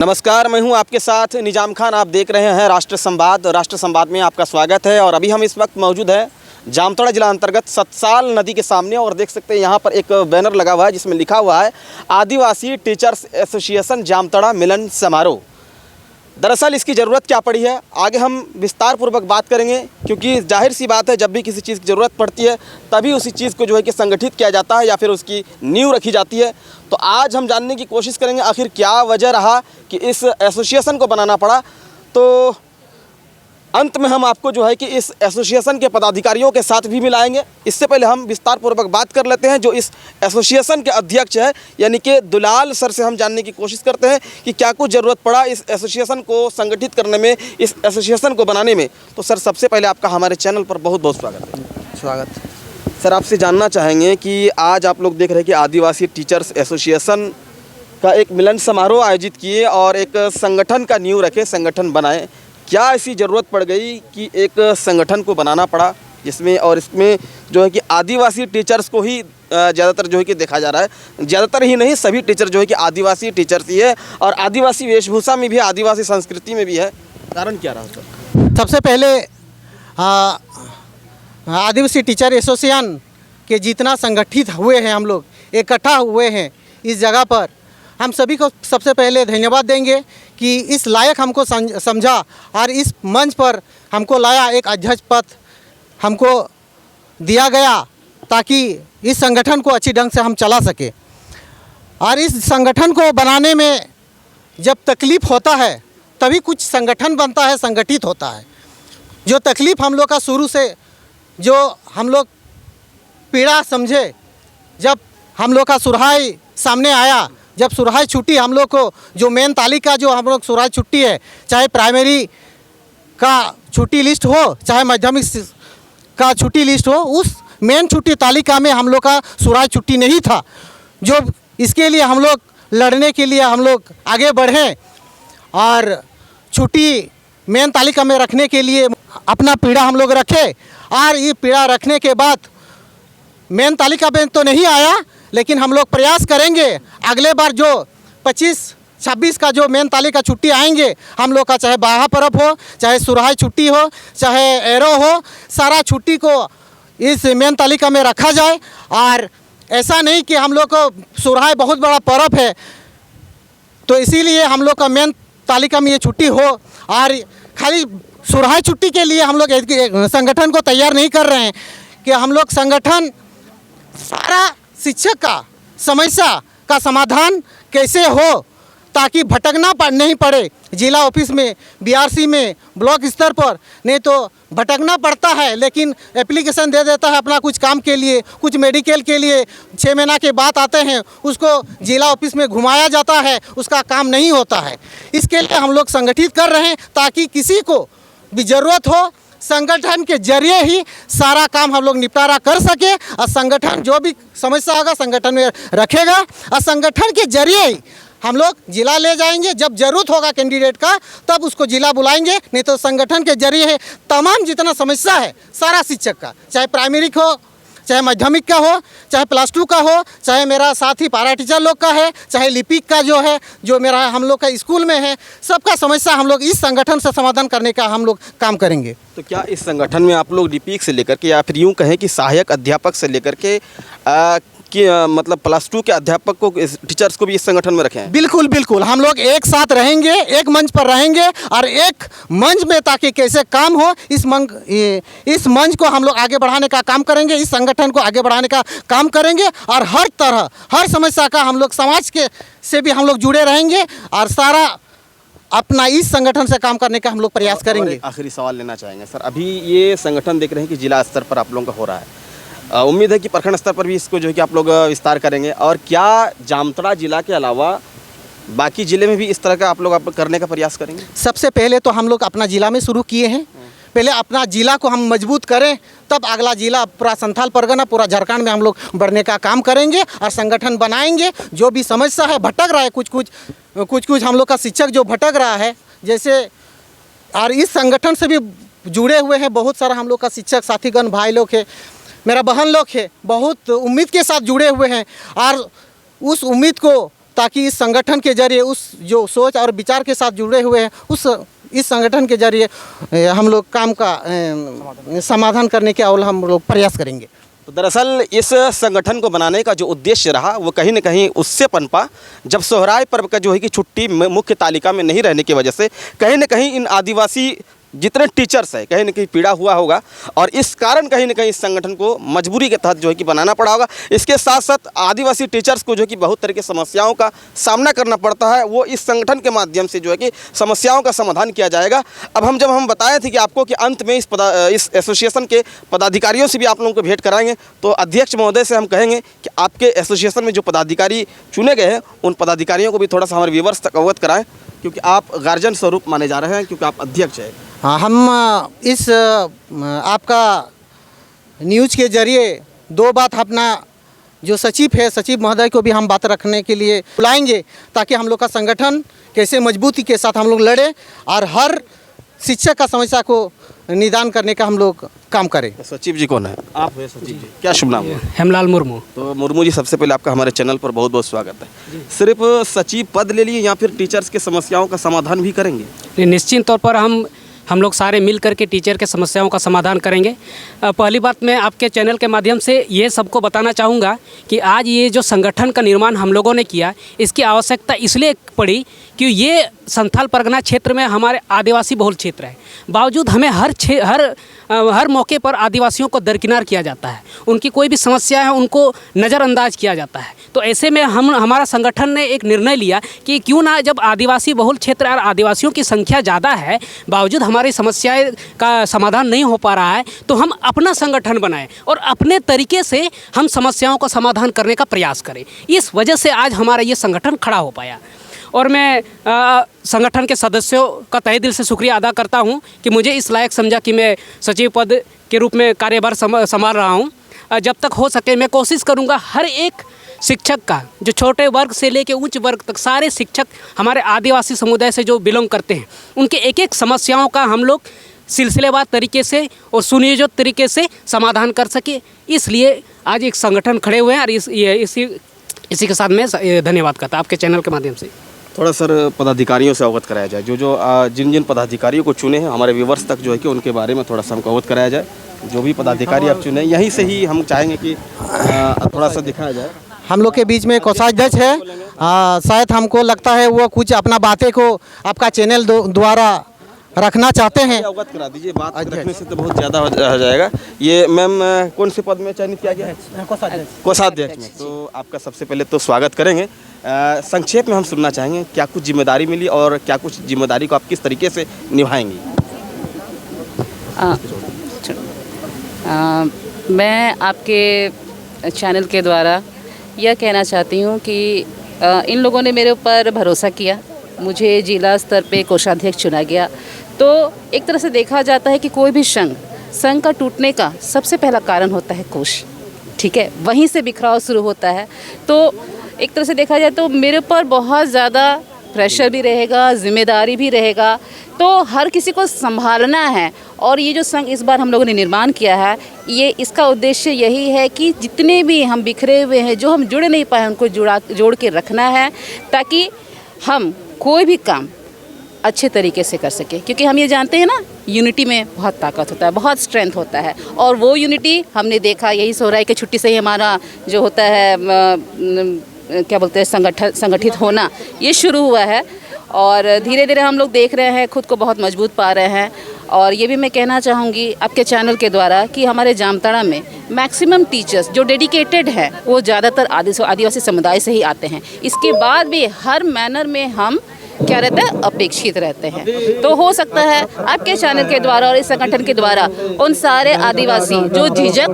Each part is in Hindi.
नमस्कार, मैं हूं आपके साथ निजाम खान। आप देख रहे हैं राष्ट्र संवाद। राष्ट्र संवाद में आपका स्वागत है। और अभी हम इस वक्त मौजूद हैं जामताड़ा जिला अंतर्गत सतसाल नदी के सामने और देख सकते हैं यहाँ पर एक बैनर लगा हुआ है जिसमें लिखा हुआ है आदिवासी टीचर्स एसोसिएशन जामताड़ा मिलन समारोह। दरअसल इसकी ज़रूरत क्या पड़ी है आगे हम विस्तार पूर्वक बात करेंगे, क्योंकि जाहिर सी बात है जब भी किसी चीज़ की ज़रूरत पड़ती है तभी उसी चीज़ को जो है कि संगठित किया जाता है या फिर उसकी नींव रखी जाती है। तो आज हम जानने की कोशिश करेंगे आखिर क्या वजह रहा कि इस एसोसिएशन को बनाना पड़ा। तो अंत में हम आपको जो है कि इस एसोसिएशन के पदाधिकारियों के साथ भी मिलाएंगे। इससे पहले हम विस्तार पूर्वक बात कर लेते हैं जो इस एसोसिएशन के अध्यक्ष है यानी कि दुलाल सर से हम जानने की कोशिश करते हैं कि क्या कुछ ज़रूरत पड़ा इस एसोसिएशन को संगठित करने में, इस एसोसिएशन को बनाने में। तो सर सबसे पहले आपका हमारे चैनल पर बहुत बहुत स्वागत है। स्वागत। सर आपसे जानना चाहेंगे कि आज आप लोग देख रहे हैं कि आदिवासी टीचर्स एसोसिएशन का एक मिलन समारोह आयोजित किए और एक संगठन का नींव रखे, संगठन बनाए। क्या ऐसी ज़रूरत पड़ गई कि एक संगठन को बनाना पड़ा जिसमें और इसमें जो है कि आदिवासी टीचर्स को ही ज़्यादातर जो है कि देखा जा रहा है, ज़्यादातर ही नहीं सभी टीचर जो है कि आदिवासी टीचर्स ही है और आदिवासी वेशभूषा में भी, आदिवासी संस्कृति में भी है। कारण क्या रहा सर? सबसे पहले आदिवासी टीचर एसोसिएशन के जितना संगठित हुए हैं, हम लोग इकट्ठा हुए हैं इस जगह पर, हम सभी को सबसे पहले धन्यवाद देंगे कि इस लायक हमको समझा और इस मंच पर हमको लाया, एक अध्यक्ष पद हमको दिया गया ताकि इस संगठन को अच्छी ढंग से हम चला सके। और इस संगठन को बनाने में जब तकलीफ़ होता है तभी कुछ संगठन बनता है, संगठित होता है। जो तकलीफ़ हम लोग का शुरू से जो हम लोग पीड़ा समझे, जब हम लोग का सुरहाई सामने आया, जब सुरहाई छुट्टी हम लोग को जो मेन तालिका जो हम लोग सुरहाई छुट्टी है, चाहे प्राइमरी का छुट्टी लिस्ट हो चाहे माध्यमिक का छुट्टी लिस्ट हो, उस मेन छुट्टी तालिका में हम लोग का सुरहाई छुट्टी नहीं था। जो इसके लिए हम लोग लड़ने के लिए हम लोग आगे बढ़े और छुट्टी मेन तालिका में रखने के लिए अपना पीड़ा हम लोग रखे। और ये पीड़ा रखने के बाद मेन तालिका में तो नहीं आया, लेकिन हम लोग प्रयास करेंगे अगले बार जो 25-26 का जो मेन तालिका छुट्टी आएंगे, हम लोग का चाहे बाहा पर्व हो, चाहे सुरहाई छुट्टी हो, चाहे एरो हो, सारा छुट्टी को इस मेन तालिका में रखा जाए। और ऐसा नहीं कि हम लोग को सुरहाई बहुत बड़ा पर्व है तो इसीलिए हम लोग का मेन तालिका में ये छुट्टी हो। और खाली सुरहाई छुट्टी के लिए हम लोग संगठन को तैयार नहीं कर रहे हैं कि हम लोग संगठन सारा शिक्षक का समस्या का समाधान कैसे हो ताकि भटकना नहीं पड़े जिला ऑफिस में, बीआरसी में, ब्लॉक स्तर पर। नहीं तो भटकना पड़ता है, लेकिन एप्लीकेशन दे देता है अपना कुछ काम के लिए, कुछ मेडिकल के लिए, 6 महीना के बाद आते हैं, उसको जिला ऑफिस में घुमाया जाता है, उसका काम नहीं होता है। इसके लिए हम लोग संगठित कर रहे हैं ताकि किसी को भी ज़रूरत हो संगठन के जरिए ही सारा काम हम लोग निपटारा कर सके। और संगठन जो भी समस्या होगा संगठन में रखेगा और संगठन के जरिए ही हम लोग जिला ले जाएंगे। जब जरूरत होगा कैंडिडेट का तब उसको जिला बुलाएंगे, नहीं तो संगठन के जरिए तमाम जितना समस्या है सारा शिक्षक का, चाहे प्राइमरी हो, चाहे माध्यमिक का हो, चाहे +2 का हो, चाहे मेरा साथी पारा टीचर लोग का है, चाहे लिपिक का जो है, जो मेरा हम लोग का स्कूल में है, सबका समस्या हम लोग इस संगठन से समाधान करने का हम लोग काम करेंगे। तो क्या इस संगठन में आप लोग लिपिक से लेकर के या फिर यूँ कहें कि सहायक अध्यापक से लेकर के कि मतलब +2 के अध्यापक को, टीचर्स को भी इस संगठन में रखें? बिल्कुल बिल्कुल, हम लोग एक साथ रहेंगे, एक मंच पर रहेंगे और एक मंच में ताकि कैसे काम हो इस मंच को हम लोग आगे बढ़ाने का काम करेंगे, इस संगठन को आगे बढ़ाने का काम करेंगे। और हर तरह हर समस्या का हम लोग समाज के से भी हम लोग जुड़े रहेंगे और सारा अपना इस संगठन से काम करने का हम लोग प्रयास करेंगे। आखिरी सवाल लेना चाहेंगे सर, अभी ये संगठन देख रहे हैं कि जिला स्तर पर आप लोगों का हो रहा है, उम्मीद है कि प्रखंड स्तर पर भी इसको जो है कि आप लोग विस्तार करेंगे। और क्या जामताड़ा जिला के अलावा बाकी ज़िले में भी इस तरह का आप लोग करने का प्रयास करेंगे? सबसे पहले तो हम लोग अपना ज़िला में शुरू किए हैं, पहले अपना ज़िला को हम मजबूत करें, तब अगला ज़िला पूरा संथाल परगना, पूरा झारखंड में हम लोग बढ़ने का काम करेंगे और संगठन बनाएंगे। जो भी समस्या है, भटक रहा है कुछ हम लोग का शिक्षक जो भटक रहा है जैसे, और इस संगठन से भी जुड़े हुए हैं बहुत सारा हम लोग का शिक्षक साथीगण, भाई लोग है, मेरा बहन लोग है, बहुत उम्मीद के साथ जुड़े हुए हैं और उस उम्मीद को ताकि इस संगठन के जरिए उस जो सोच और विचार के साथ जुड़े हुए हैं इस संगठन के जरिए हम लोग काम का समाधान करने के और हम लोग प्रयास करेंगे। तो दरअसल इस संगठन को बनाने का जो उद्देश्य रहा वो कहीं न कहीं उससे पनपा जब सोहराय पर्व का जो है कि छुट्टी मुख्य तालिका में नहीं रहने की वजह से कहीं न कहीं इन आदिवासी जितने टीचर्स हैं कहीं न कहीं पीड़ा हुआ होगा और इस कारण कहीं न कहीं इस संगठन को मजबूरी के तहत जो है कि बनाना पड़ा होगा। इसके साथ साथ आदिवासी टीचर्स को जो कि बहुत तरह की समस्याओं का सामना करना पड़ता है, वो इस संगठन के माध्यम से जो है कि समस्याओं का समाधान किया जाएगा। अब जब हम बताए थे कि आपको कि अंत में इस एसोसिएशन के पदाधिकारियों से भी आप लोगों को भेंट कराएंगे, तो अध्यक्ष महोदय से हम कहेंगे कि आपके एसोसिएशन में जो पदाधिकारी चुने गए हैं उन पदाधिकारियों को भी थोड़ा सा हमारे व्यूअर्स तक अवगत कराएं, क्योंकि आप गार्जियन स्वरूप माने जा रहे हैं, क्योंकि आप अध्यक्ष हैं। हाँ, हम इस आपका न्यूज़ के जरिए दो बात अपना जो सचिव है सचिव महोदय को भी हम बात रखने के लिए बुलाएंगे, ताकि हम लोग का संगठन कैसे मजबूती के साथ हम लोग लड़े और हर शिक्षक का समस्या को निदान करने का हम लोग काम करें। सचिव जी कौन है? आप हैं सचिव जी, क्या शुभ नाम है? हेमलाल मुर्मू। तो मुर्मू जी, सबसे पहले आपका हमारे चैनल पर बहुत बहुत स्वागत है। सिर्फ सचिव पद ले लिए या फिर टीचर्स के समस्याओं का समाधान भी करेंगे? निश्चित तौर पर हम लोग सारे मिल करके टीचर के समस्याओं का समाधान करेंगे। पहली बात मैं आपके चैनल के माध्यम से ये सबको बताना चाहूँगा कि आज ये जो संगठन का निर्माण हम लोगों ने किया, इसकी आवश्यकता इसलिए पड़ी कि ये संथाल परगना क्षेत्र में हमारे आदिवासी बहुल क्षेत्र है। बावजूद हमें हर मौके पर आदिवासियों को दरकिनार किया जाता है, उनकी कोई भी समस्या है उनको नज़रअंदाज किया जाता है। तो ऐसे में हमारा संगठन ने एक निर्णय लिया कि क्यों ना, जब आदिवासी बहुल क्षेत्र और आदिवासियों की संख्या ज़्यादा है, बावजूद हमारी समस्याएं का समाधान नहीं हो पा रहा है, तो हम अपना संगठन बनाएं और अपने तरीके से हम समस्याओं का समाधान करने का प्रयास करें। इस वजह से आज हमारा ये संगठन खड़ा हो पाया। और मैं संगठन के सदस्यों का तहे दिल से शुक्रिया अदा करता हूं कि मुझे इस लायक समझा कि मैं सचिव पद के रूप में कार्यभार संभाल रहा हूं। जब तक हो सके मैं कोशिश करूंगा हर एक शिक्षक का, जो छोटे वर्ग से लेकर उच्च वर्ग तक सारे शिक्षक हमारे आदिवासी समुदाय से जो बिलोंग करते हैं, उनके एक एक समस्याओं का हम लोग सिलसिलेवार तरीके से और सुनियोजित तरीके से समाधान कर सके। इसलिए आज एक संगठन खड़े हुए हैं और इसी के साथ मैं धन्यवाद करता आपके चैनल के माध्यम से। थोड़ा सर पदाधिकारियों से अवगत कराया जाए, जिन पदाधिकारियों को चुने हैं हमारे व्यूवर्स तक जो है कि उनके बारे में थोड़ा सा हमको अवगत कराया जाए। जो भी पदाधिकारी आप चुने यहीं से ही हम चाहेंगे कि थोड़ा सा दिखाया जाए। हम लोग के बीच में कोषाध्यक्ष है, शायद हमको लगता है वो कुछ अपना बातें को आपका चैनल द्वारा रखना चाहते हैं। अवगत करा दीजिए, बात रखने से तो बहुत ज़्यादा हो जाएगा। ये मैम कौन से पद में चयनित किया गया है? कोषाध्यक्ष में। तो आपका सबसे पहले तो स्वागत करेंगे। संक्षेप में हम सुनना चाहेंगे क्या कुछ जिम्मेदारी मिली और क्या कुछ जिम्मेदारी को आप किस तरीके से निभाएंगी? मैं आपके चैनल के द्वारा यह कहना चाहती हूँ कि इन लोगों ने मेरे ऊपर भरोसा किया, मुझे जिला स्तर पे कोषाध्यक्ष चुना गया। तो एक तरह से देखा जाता है कि कोई भी संघ का टूटने का सबसे पहला कारण होता है कोष, ठीक है, वहीं से बिखराव शुरू होता है। तो एक तरह से देखा जाए तो मेरे ऊपर बहुत ज़्यादा प्रेशर भी रहेगा, जिम्मेदारी भी रहेगा, तो हर किसी को संभालना है। और ये जो संघ इस बार हम लोगों ने निर्माण किया है, ये इसका उद्देश्य यही है कि जितने भी हम बिखरे हुए हैं, जो हम जुड़ नहीं पाए, उनको जोड़ के रखना है, ताकि हम कोई भी काम अच्छे तरीके से कर सके। क्योंकि हम ये जानते हैं ना, यूनिटी में बहुत ताकत होता है, बहुत स्ट्रेंथ होता है। और वो यूनिटी हमने देखा यही सोहराय की छुट्टी से ही हमारा जो होता है क्या बोलते हैं संगठित होना ये शुरू हुआ है। और धीरे धीरे हम लोग देख रहे हैं खुद को बहुत मजबूत पा रहे हैं। और ये भी मैं कहना चाहूँगी आपके चैनल के द्वारा कि हमारे जामताड़ा में मैक्सिमम टीचर्स जो डेडिकेटेड हैं वो ज़्यादातर आदिवासी समुदाय से ही आते हैं। इसके बाद भी हर मैनर में हम क्या रहता है, अपेक्षित रहते हैं। तो हो सकता है आपके चैनल के द्वारा और इस संगठन के द्वारा उन सारे आदिवासी जो झिझक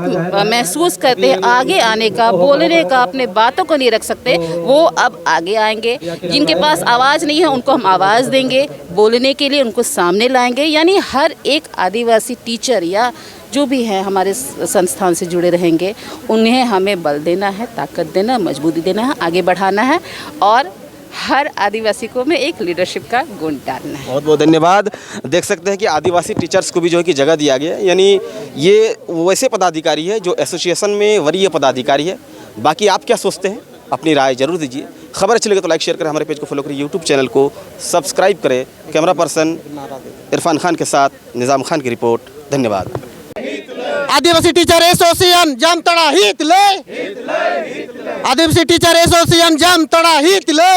महसूस करते हैं आगे आने का, बोलने का, अपने बातों को नहीं रख सकते, वो अब आगे आएंगे। जिनके पास आवाज़ नहीं है उनको हम आवाज़ देंगे, बोलने के लिए उनको सामने लाएंगे। यानी हर एक आदिवासी टीचर या जो भी हैं हमारे संस्थान से जुड़े रहेंगे, उन्हें हमें बल देना है, ताकत देना, मजबूती देना है, आगे बढ़ाना है और हर आदिवासी को में एक लीडरशिप का गुण डालना है। बहुत बहुत धन्यवाद। देख सकते हैं कि आदिवासी टीचर्स को भी जो है कि जगह दिया गया है, यानी ये वैसे पदाधिकारी है जो एसोसिएशन में वरीय पदाधिकारी है। बाकी आप क्या सोचते हैं? अपनी राय जरूर दीजिए। खबर अच्छी लगे तो लाइक शेयर करें, हमारे पेज को फॉलो करें, यूट्यूब चैनल को सब्सक्राइब करें। कैमरा पर्सन इरफान खान के साथ निज़ाम खान की रिपोर्ट। धन्यवाद। आदिवासी टीचर एसोसिएशन जामताड़ा हित ले, आदिवासी टीचर एसोसिएशन जामताड़ा हित ले।